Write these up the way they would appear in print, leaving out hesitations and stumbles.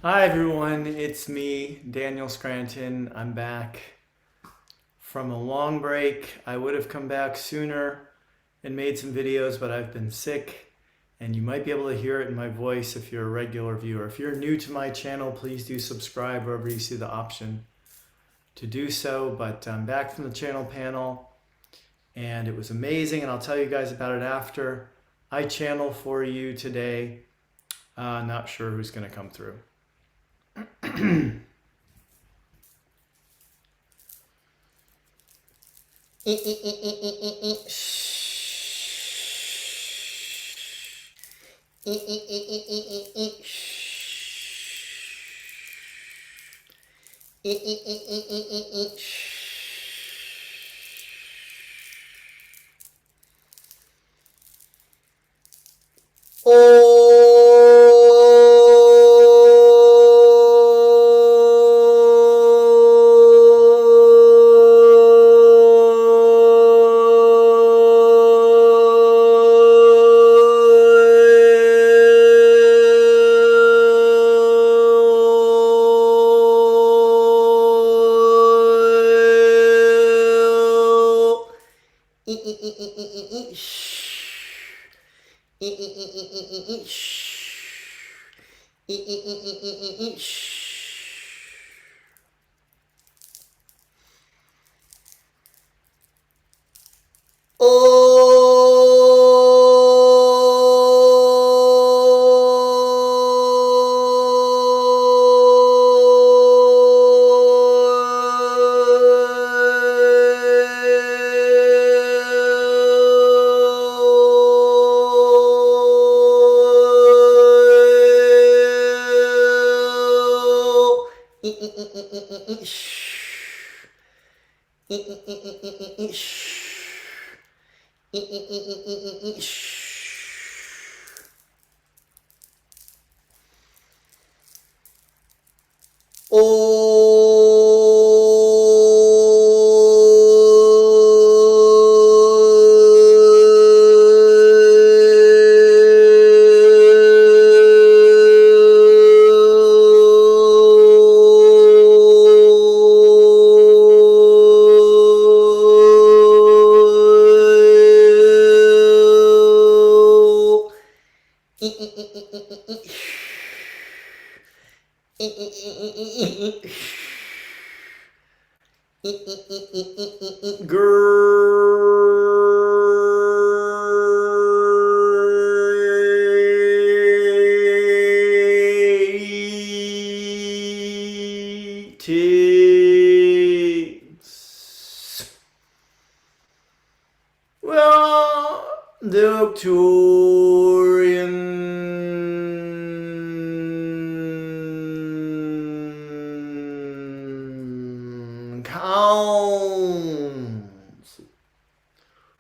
Hi everyone, it's me, Daniel Scranton. I'm back from a long break. I would have come back sooner and made some videos, but I've been sick, and you might be able to hear it in my voice if you're a regular viewer. If you're new to my channel, please do subscribe wherever you see the option to do so. But I'm back from the channel panel, and it was amazing, and I'll tell you guys about it after I channel for you today. Not sure who's going to come through. Greetings. Well, the Arcturian Council.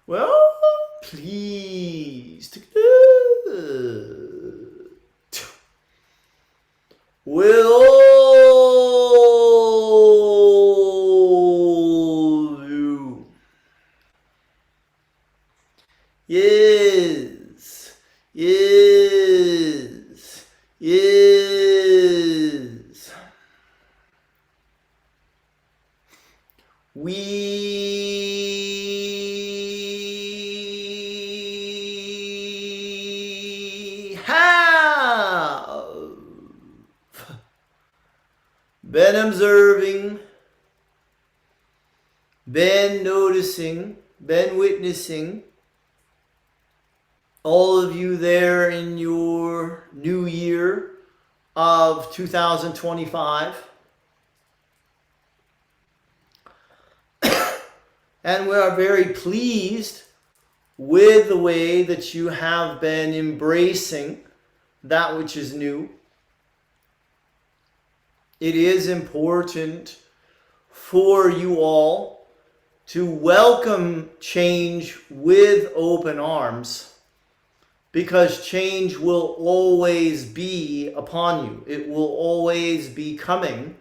Well, please take it. Will you? Yes, yes, yes. We have been observing, been noticing, been witnessing all of you there in your new year of 2025. And we are very pleased with the way that you have been embracing that which is new. It is important for you all to welcome change with open arms, because change will always be upon you. It will always be coming.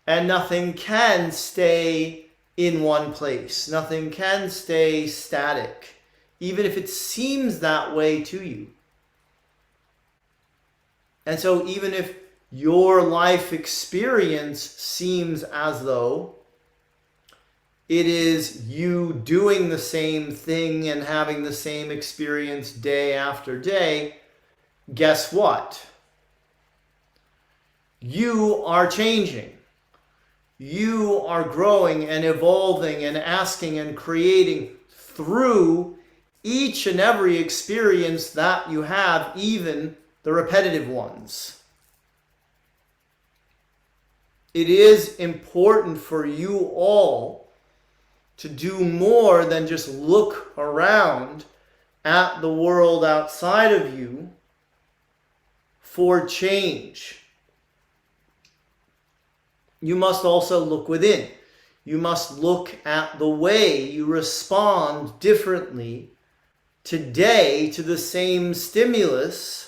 And nothing can stay in one place. Nothing can stay static, even if it seems that way to you. And so even if your life experience seems as though it is you doing the same thing and having the same experience day after day, guess what? You are changing. You are growing and evolving and asking and creating through each and every experience that you have, even the repetitive ones. It is important for you all to do more than just look around at the world outside of you for change. You must also look within. You must look at the way you respond differently today to the same stimulus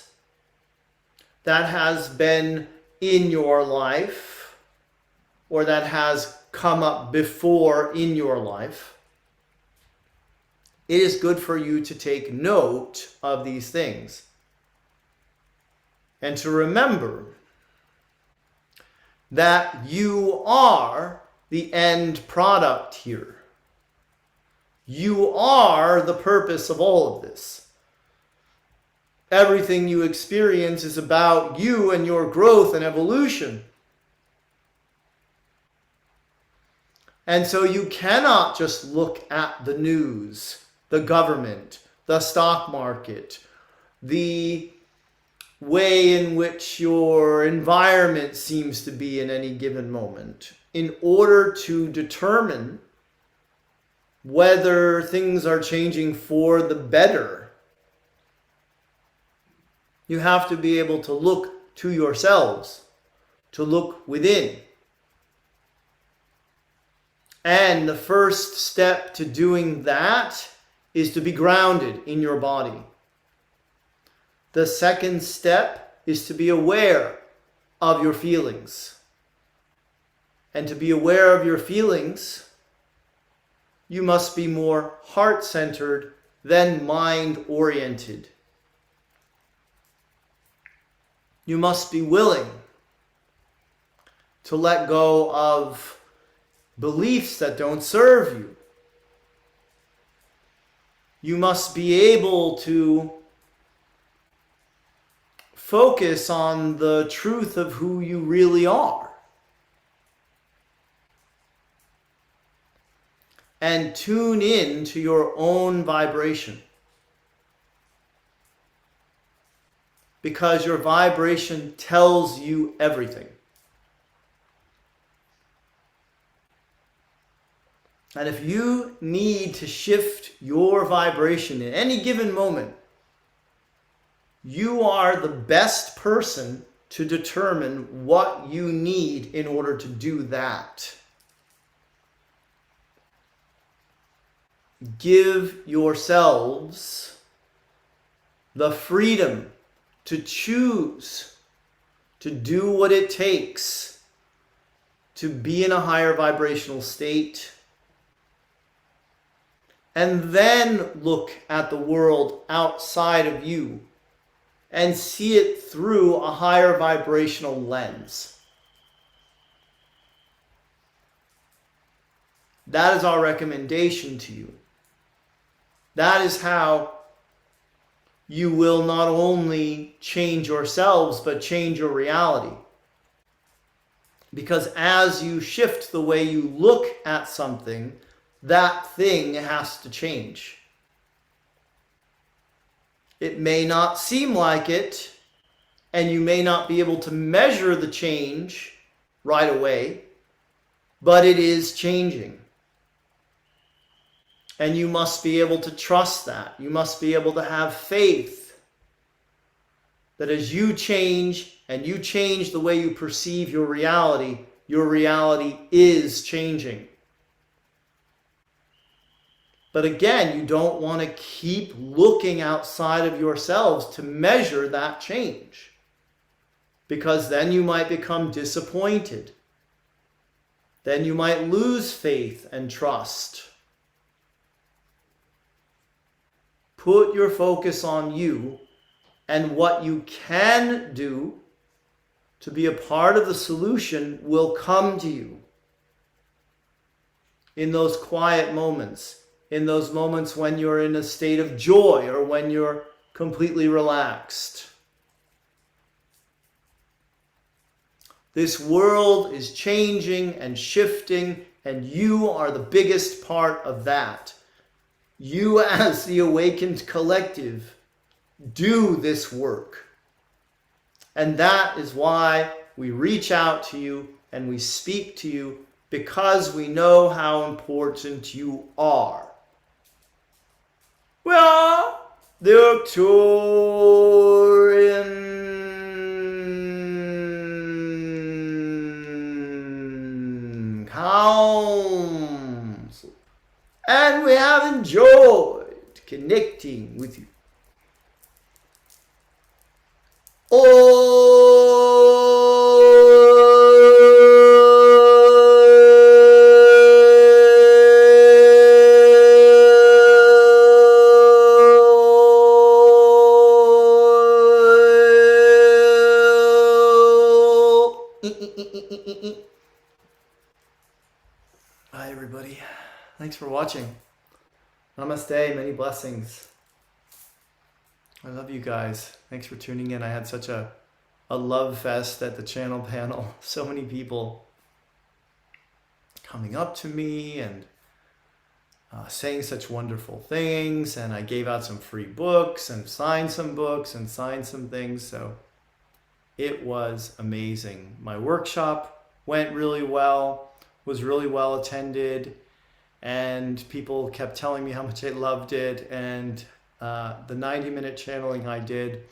that has been in your life or that has come up before in your life. It is good for you to take note of these things and to remember that you are the end product here. You are the purpose of all of this. Everything you experience is about you and your growth and evolution. And so you cannot just look at the news, the government, the stock market, the way in which your environment seems to be in any given moment in order to determine whether things are changing for the better. You have to be able to look to yourselves, to look within. And the first step to doing that is to be grounded in your body. The second step is to be aware of your feelings. And to be aware of your feelings, you must be more heart-centered than mind-oriented. You must be willing to let go of beliefs that don't serve you. You must be able to focus on the truth of who you really are. And tune in to your own vibration. Because your vibration tells you everything. And if you need to shift your vibration in any given moment, you are the best person to determine what you need in order to do that. Give yourselves the freedom to choose to do what it takes to be in a higher vibrational state. And then look at the world outside of you and see it through a higher vibrational lens. That is our recommendation to you. That is how you will not only change yourselves, but change your reality. Because as you shift the way you look at something, that thing has to change. It may not seem like it, and you may not be able to measure the change right away, but it is changing. And you must be able to trust that. You must be able to have faith that as you change and you change the way you perceive your reality is changing. But again, you don't want to keep looking outside of yourselves to measure that change, because then you might become disappointed. Then you might lose faith and trust. Put your focus on you and what you can do to be a part of the solution will come to you in those quiet moments, in those moments when you're in a state of joy or when you're completely relaxed. This world is changing and shifting, and you are the biggest part of that. You, as the awakened collective, do this work. And that is why we reach out to you and we speak to you, because we know how important you are. We are the Arcturian Council, and we have enjoyed connecting with you. Hi everybody, thanks for watching. Namaste, many blessings. I love you guys. Thanks for tuning in. I had such a love fest at the channel panel. So many people coming up to me and saying such wonderful things. And I gave out some free books and signed some books and signed some things. So it was amazing. My workshop went really well, was really well attended. And people kept telling me how much they loved it. And the 90-minute channeling I did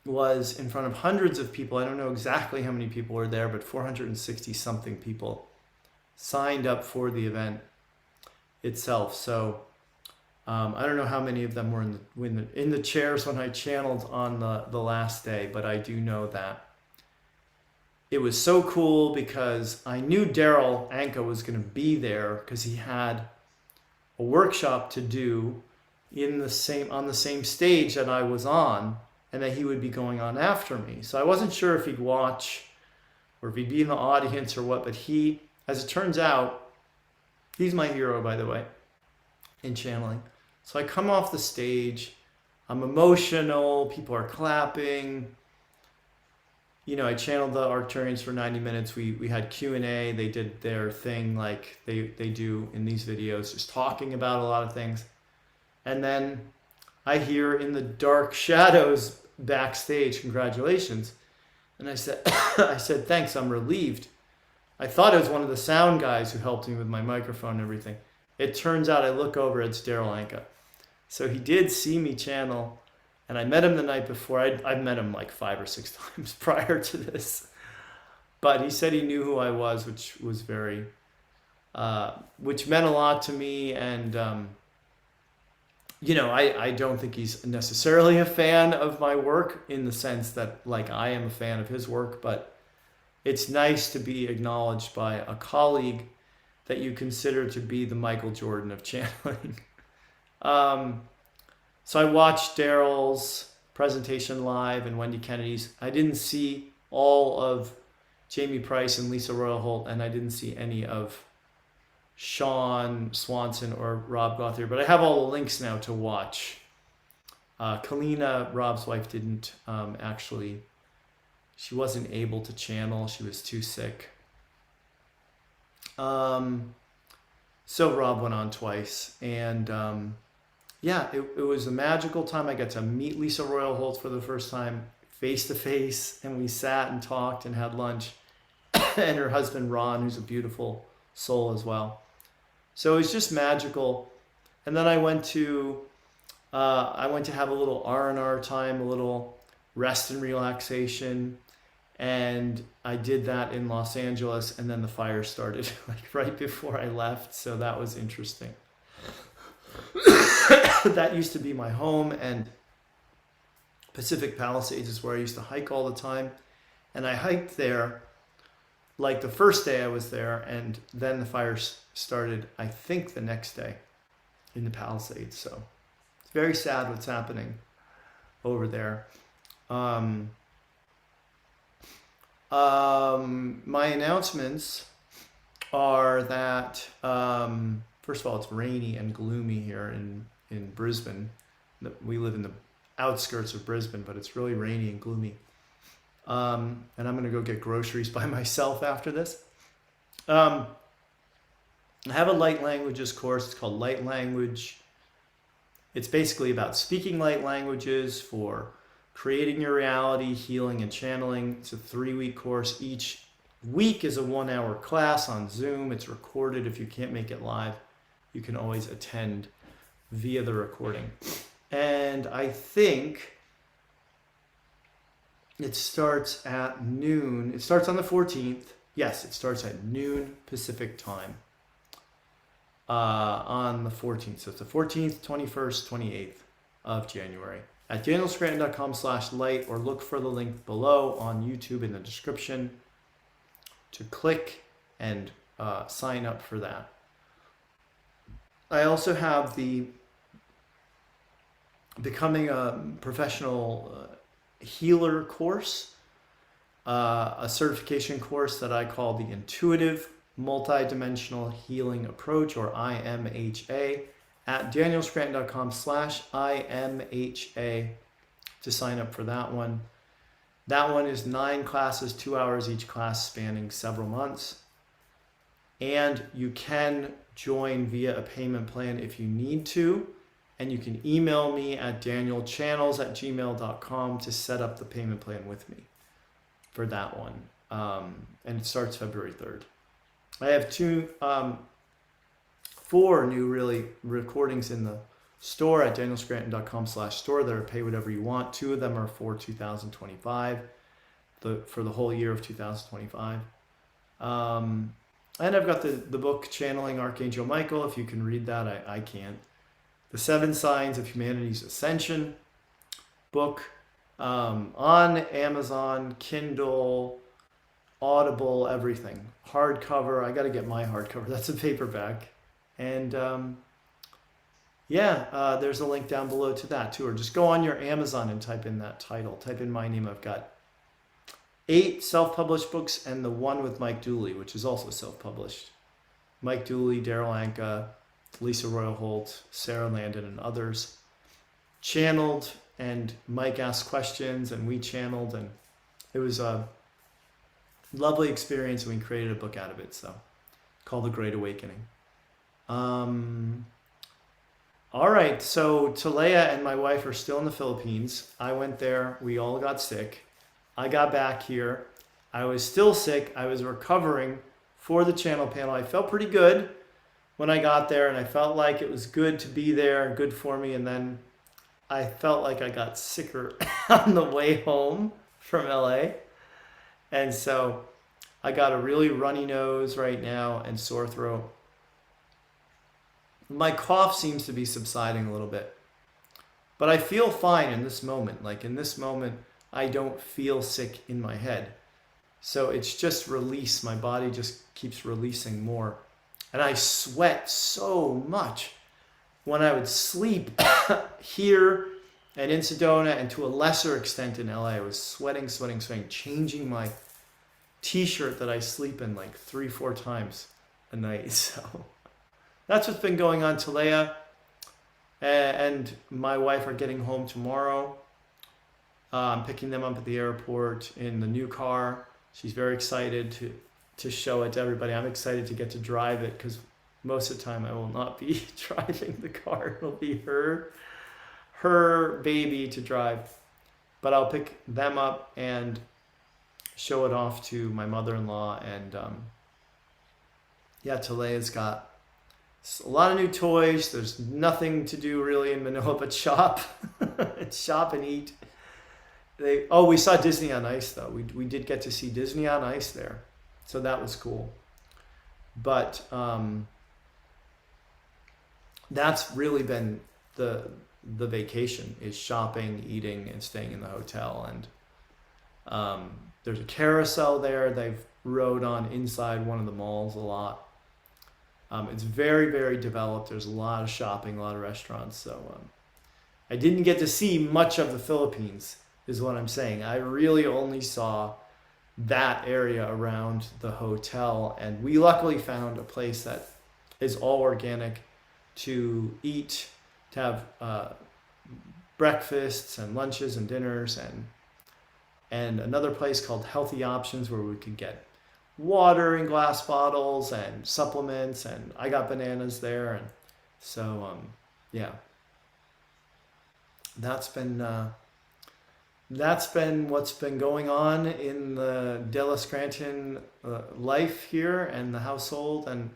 was in front of hundreds of people. I don't know exactly how many people were there, but 460 something people signed up for the event itself. So I don't know how many of them were in the chairs when I channeled on the last day, but I do know that it was so cool because I knew Daryl Anka was going to be there because he had a workshop to do on the same stage that I was on, and that he would be going on after me. So I wasn't sure if he'd watch or if he'd be in the audience or what, but he, as it turns out, he's my hero, by the way, in channeling. So I come off the stage, I'm emotional, people are clapping. You know, I channeled the Arcturians for 90 minutes. We had Q&A. They did their thing like they do in these videos, just talking about a lot of things. And then I hear in the dark shadows backstage, congratulations. And I said, thanks, I'm relieved. I thought it was one of the sound guys who helped me with my microphone and everything. It turns out I look over, it's Daryl Anka. So he did see me channel. And I met him the night before. I'd met him like 5 or 6 times prior to this. But he said he knew who I was, which was which meant a lot to me. And, you know, I don't think he's necessarily a fan of my work in the sense that like I am a fan of his work. But it's nice to be acknowledged by a colleague that you consider to be the Michael Jordan of channeling. So I watched Daryl's presentation live and Wendy Kennedy's. I didn't see all of Jamie Price and Lisa Royal Holt, and I didn't see any of Sean Swanson or Rob Gothier, but I have all the links now to watch. Kalina, Rob's wife, didn't actually, she wasn't able to channel. She was too sick. So Rob went on twice, and yeah, it was a magical time. I got to meet Lisa Royal Holt for the first time face to face, and we sat and talked and had lunch. And her husband Ron, who's a beautiful soul as well. So it was just magical. And then I went to have a little R&R time, a little rest and relaxation, and I did that in Los Angeles. And then the fire started like right before I left, so that was interesting. That used to be my home, and Pacific Palisades is where I used to hike all the time. And I hiked there like the first day I was there, and then the fire started, I think, the next day in the Palisades. So it's very sad what's happening over there. My announcements are that, first of all, it's rainy and gloomy here in Brisbane. We live in the outskirts of Brisbane, but it's really rainy and gloomy. And I'm going to go get groceries by myself after this. I have a light languages course. It's called Light Language. It's basically about speaking light languages for creating your reality, healing, and channeling. It's a 3-week course. Each week is a 1-hour class on Zoom. It's recorded. If you can't make it live, you can always attend via the recording. And I think it starts at noon. It starts on the 14th. Yes, it starts at noon Pacific time on the 14th. So it's the 14th, 21st, 28th of January. At danielscranton.com/light, or look for the link below on YouTube in the description to click and sign up for that. I also have the Becoming a Professional Healer course, a certification course that I call the Intuitive Multidimensional Healing Approach, or IMHA, at danielscranton.com/IMHA to sign up for that one. That one is 9 classes, 2 hours each class, spanning several months. And you can join via a payment plan if you need to. And you can email me at danielchannels@gmail.com to set up the payment plan with me for that one. And it starts February 3rd. I have 4 new really recordings in the store at danielscranton.com/store that are pay whatever you want. 2 of them are for 2025, for the whole year of 2025. And I've got the book Channeling Archangel Michael. If you can read that, I can't. The 7 Signs of Humanity's Ascension book, on Amazon, Kindle, Audible, everything. Hardcover. I got to get my hardcover. That's a paperback. And there's a link down below to that too. Or just go on your Amazon and type in that title. Type in my name. I've got 8 self-published books and the one with Mike Dooley, which is also self-published. Mike Dooley, Daryl Anka, Lisa Royal Holt, Sarah Landon, and others channeled, and Mike asked questions and we channeled, and it was a lovely experience, and we created a book out of it, so called The Great Awakening. All right, so Talea and my wife are still in the Philippines. I went there. We all got sick. I got back here. I was still sick. I was recovering for the channel panel. I felt pretty good when I got there, and I felt like it was good to be there and good for me. And then I felt like I got sicker on the way home from LA. And so I got a really runny nose right now and sore throat. My cough seems to be subsiding a little bit, but I feel fine in this moment. Like in this moment, I don't feel sick in my head. So it's just release. My body just keeps releasing more. And I sweat so much when I would sleep here and in Sedona, and to a lesser extent in LA. I was sweating, changing my t-shirt that I sleep in like 3-4 times a night. So that's what's been going on. Talea and my wife are getting home tomorrow. I'm picking them up at the airport in the new car. She's very excited to show it to everybody. I'm excited to get to drive it, because most of the time I will not be driving the car. It'll be her baby to drive. But I'll pick them up and show it off to my mother-in-law. And Talea's got a lot of new toys. There's nothing to do really in Manila but shop. Shop and eat. We saw Disney on Ice though. We did get to see Disney on Ice there. So that was cool. But that's really been the vacation, is shopping, eating, and staying in the hotel. And there's a carousel there they've rode on inside one of the malls a lot. It's very, very developed. There's a lot of shopping, a lot of restaurants. So I didn't get to see much of the Philippines, is what I'm saying. I really only saw that area around the hotel. And we luckily found a place that is all organic to eat, to have breakfasts and lunches and dinners, and another place called Healthy Options where we could get water in glass bottles and supplements, and I got bananas there. And so yeah, that's been what's been going on in the Della Scranton life here and the household. And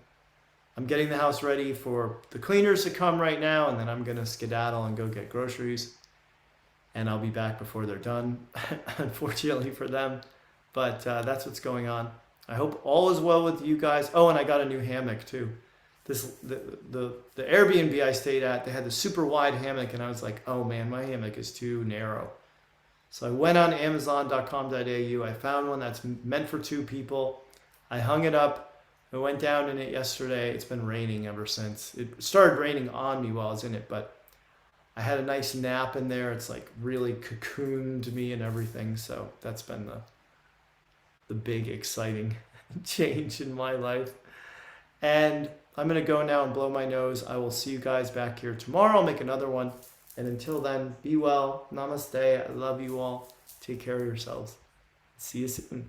I'm getting the house ready for the cleaners to come right now, and then I'm gonna skedaddle and go get groceries, and I'll be back before they're done, unfortunately for them. But that's what's going on. I hope all is well with you guys. Oh, and I got a new hammock too. The Airbnb I stayed at, they had the super wide hammock, and I was like, oh man, my hammock is too narrow. So I went on amazon.com.au. I found one that's meant for 2 people. I hung it up. I went down in it yesterday. It's been raining ever since. It started raining on me while I was in it, but I had a nice nap in there. It's like really cocooned me and everything. So that's been the big exciting change in my life. And I'm going to go now and blow my nose. I will see you guys back here tomorrow. I'll make another one. And until then, be well. Namaste. I love you all. Take care of yourselves. See you soon.